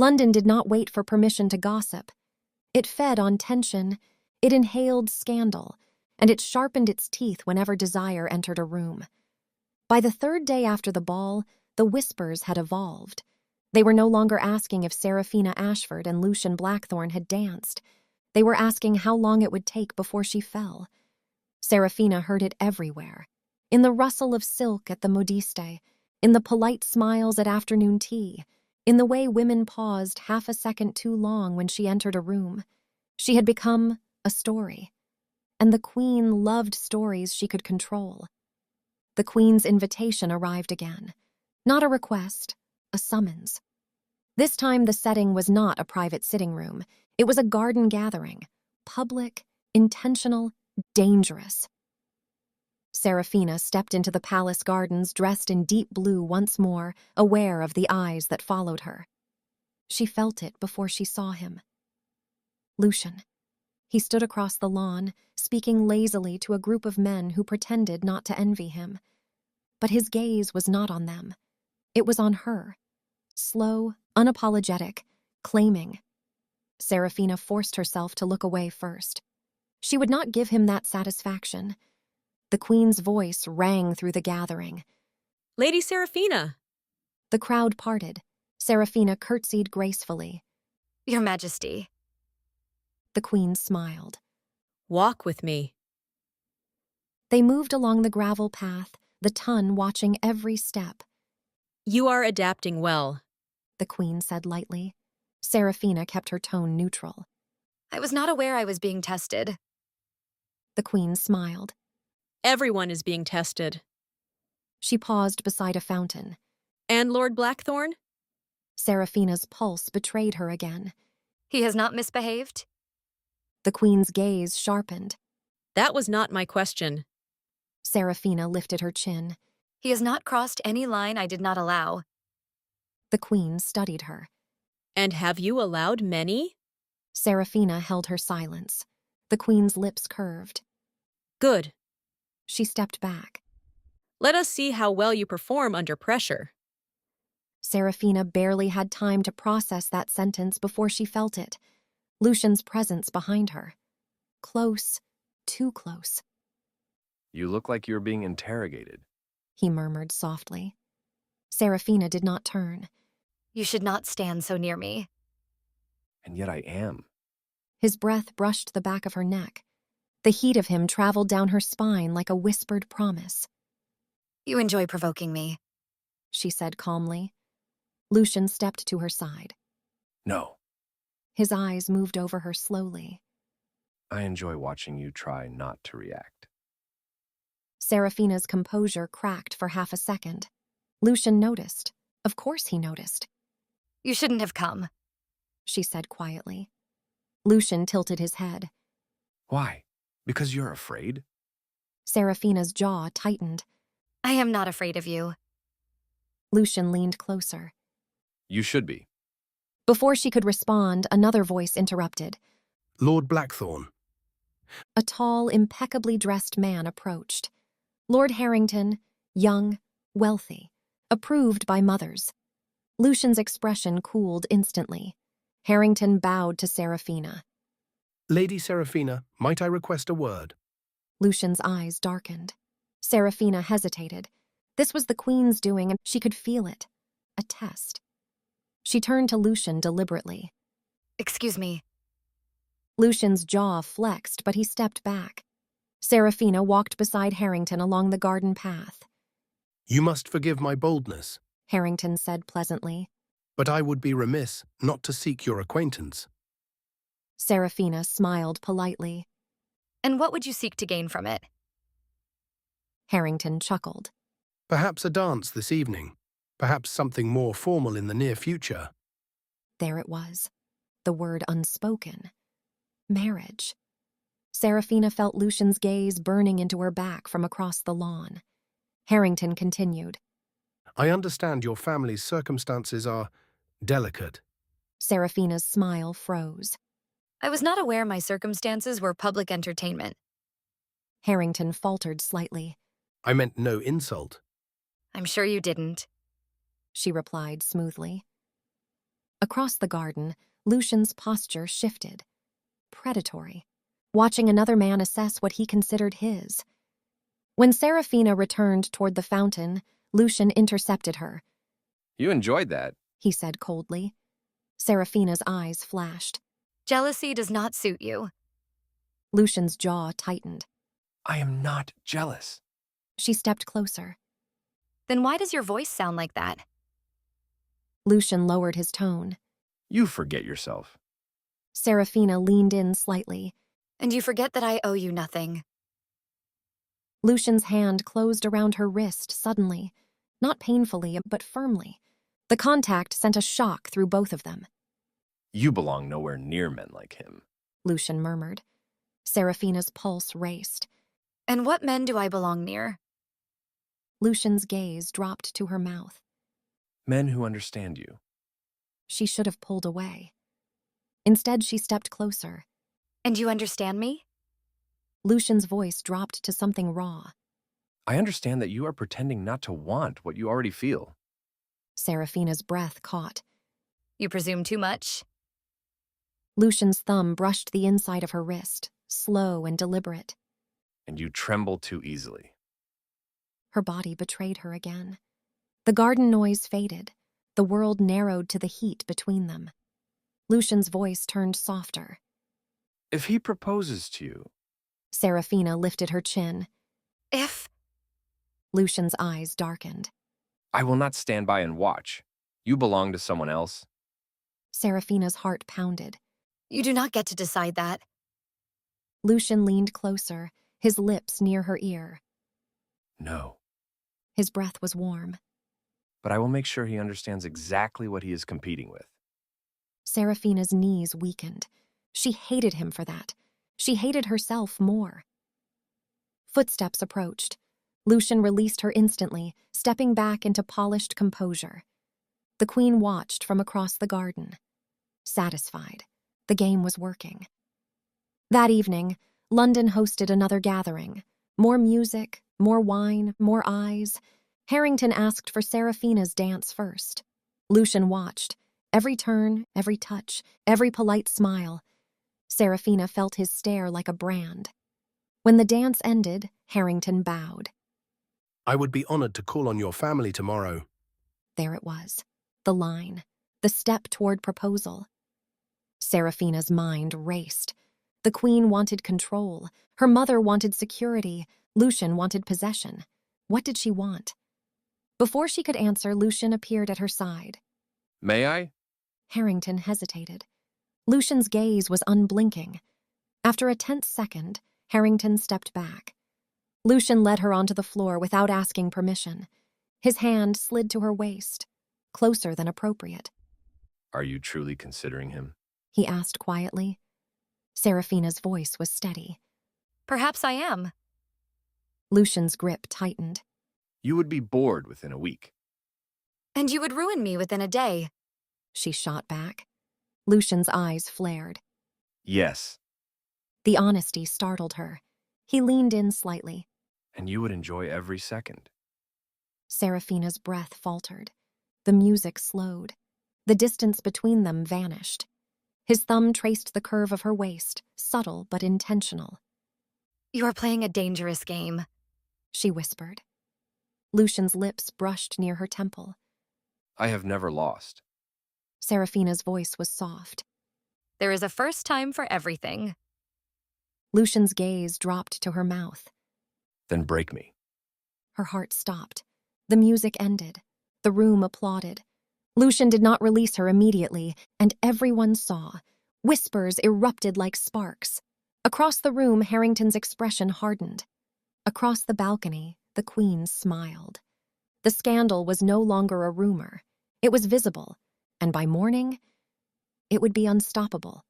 London did not wait for permission to gossip. It fed on tension, it inhaled scandal, and it sharpened its teeth whenever desire entered a room. By the third day after the ball, the whispers had evolved. They were no longer asking if Seraphina Ashford and Lucien Blackthorne had danced. They were asking how long it would take before she fell. Seraphina heard it everywhere. In the rustle of silk at the modiste, in the polite smiles at afternoon tea, in the way women paused half a second too long when she entered a room. She had become a story. And the Queen loved stories she could control. The Queen's invitation arrived again. Not a request, a summons. This time the setting was not a private sitting room. It was a garden gathering. Public, intentional, dangerous. Seraphina stepped into the palace gardens dressed in deep blue once more, aware of the eyes that followed her. She felt it before she saw him. Lucien. He stood across the lawn, speaking lazily to a group of men who pretended not to envy him. But his gaze was not on them. It was on her. Slow, unapologetic, claiming. Seraphina forced herself to look away first. She would not give him that satisfaction. The Queen's voice rang through the gathering. "Lady Seraphina!" The crowd parted. Seraphina curtsied gracefully. "Your Majesty." The Queen smiled. "Walk with me." They moved along the gravel path, the Tun watching every step. "You are adapting well," the Queen said lightly. Seraphina kept her tone neutral. "I was not aware I was being tested." The Queen smiled. "Everyone is being tested." She paused beside a fountain. "And Lord Blackthorne?" Seraphina's pulse betrayed her again. "He has not misbehaved?" The Queen's gaze sharpened. "That was not my question." Seraphina lifted her chin. "He has not crossed any line I did not allow." The Queen studied her. "And have you allowed many?" Seraphina held her silence. The Queen's lips curved. "Good." She stepped back. "Let us see how well you perform under pressure." Seraphina barely had time to process that sentence before she felt it. Lucien's presence behind her. Close, too close. "You look like you're being interrogated," he murmured softly. Seraphina did not turn. "You should not stand so near me." "And yet I am." His breath brushed the back of her neck. The heat of him traveled down her spine like a whispered promise. "You enjoy provoking me," she said calmly. Lucien stepped to her side. "No. His eyes moved over her slowly. I enjoy watching you try not to react." Seraphina's composure cracked for half a second. Lucien noticed. Of course he noticed. "You shouldn't have come," she said quietly. Lucien tilted his head. "Why? Because you're afraid?" Seraphina's jaw tightened. "I am not afraid of you." Lucien leaned closer. "You should be." Before she could respond, another voice interrupted. "Lord Blackthorne." A tall, impeccably dressed man approached. Lord Harrington, young, wealthy, approved by mothers. Lucien's expression cooled instantly. Harrington bowed to Seraphina. "Lady Seraphina, might I request a word?" Lucien's eyes darkened. Seraphina hesitated. This was the Queen's doing, and she could feel it. A test. She turned to Lucien deliberately. "Excuse me." Lucien's jaw flexed, but he stepped back. Seraphina walked beside Harrington along the garden path. "You must forgive my boldness," Harrington said pleasantly. "but I would be remiss not to seek your acquaintance." Seraphina smiled politely. "And what would you seek to gain from it?" Harrington chuckled. "Perhaps a dance this evening. Perhaps something more formal in the near future." There it was. The word unspoken. Marriage. Seraphina felt Lucien's gaze burning into her back from across the lawn. Harrington continued. "I understand your family's circumstances are delicate." Seraphina's smile froze. "I was not aware my circumstances were public entertainment." Harrington faltered slightly. "I meant no insult." "I'm sure you didn't." She replied smoothly. Across the garden, Lucien's posture shifted. Predatory, watching another man assess what he considered his. When Seraphina returned toward the fountain, Lucien intercepted her. You enjoyed that. He said coldly. Seraphina's eyes flashed. Jealousy does not suit you. Lucien's jaw tightened. I am not jealous. She stepped closer. Then why does your voice sound like that? Lucien lowered his tone. You forget yourself. Seraphina leaned in slightly. And you forget that I owe you nothing. Lucien's hand closed around her wrist suddenly, not painfully, but firmly. The contact sent a shock through both of them. You belong nowhere near men like him. Lucien murmured. Seraphina's pulse raced. And what men do I belong near? Lucien's gaze dropped to her mouth. Men who understand you. She should have pulled away. Instead, she stepped closer. And you understand me? Lucien's voice dropped to something raw. I understand that you are pretending not to want what you already feel. Seraphina's breath caught. You presume too much. Lucien's thumb brushed the inside of her wrist, slow and deliberate. And you tremble too easily. Her body betrayed her again. The garden noise faded. The world narrowed to the heat between them. Lucien's voice turned softer. If he proposes to you. Seraphina lifted her chin. If? Lucien's eyes darkened. I will not stand by and watch. You belong to someone else. Seraphina's heart pounded. You do not get to decide that. Lucien leaned closer, his lips near her ear. No. His breath was warm. But I will make sure he understands exactly what he is competing with. Seraphina's knees weakened. She hated him for that. She hated herself more. Footsteps approached. Lucien released her instantly, stepping back into polished composure. The queen watched from across the garden. Satisfied, the game was working. That evening, London hosted another gathering. More music, more wine, more eyes. Harrington asked for Seraphina's dance first. Lucien watched. Every turn, every touch, every polite smile. Seraphina felt his stare like a brand. When the dance ended, Harrington bowed. I would be honored to call on your family tomorrow. There it was. The line. The step toward proposal. Seraphina's mind raced. The queen wanted control. Her mother wanted security. Lucien wanted possession. What did she want? Before she could answer, Lucien appeared at her side. May I? Harrington hesitated. Lucien's gaze was unblinking. After a tense second, Harrington stepped back. Lucien led her onto the floor without asking permission. His hand slid to her waist, closer than appropriate. Are you truly considering him? He asked quietly. Seraphina's voice was steady. Perhaps I am. Lucien's grip tightened. You would be bored within a week. And you would ruin me within a day. She shot back. Lucien's eyes flared. Yes. The honesty startled her. He leaned in slightly. And you would enjoy every second. Seraphina's breath faltered. The music slowed. The distance between them vanished. His thumb traced the curve of her waist, subtle but intentional. You are playing a dangerous game, she whispered. Lucien's lips brushed near her temple. I have never lost. Seraphina's voice was soft. There is a first time for everything. Lucien's gaze dropped to her mouth. Then break me. Her heart stopped. The music ended. The room applauded. Lucien did not release her immediately, and everyone saw. Whispers erupted like sparks. Across the room, Harrington's expression hardened. Across the balcony, the queen smiled. The scandal was no longer a rumor. It was visible, and by morning, it would be unstoppable.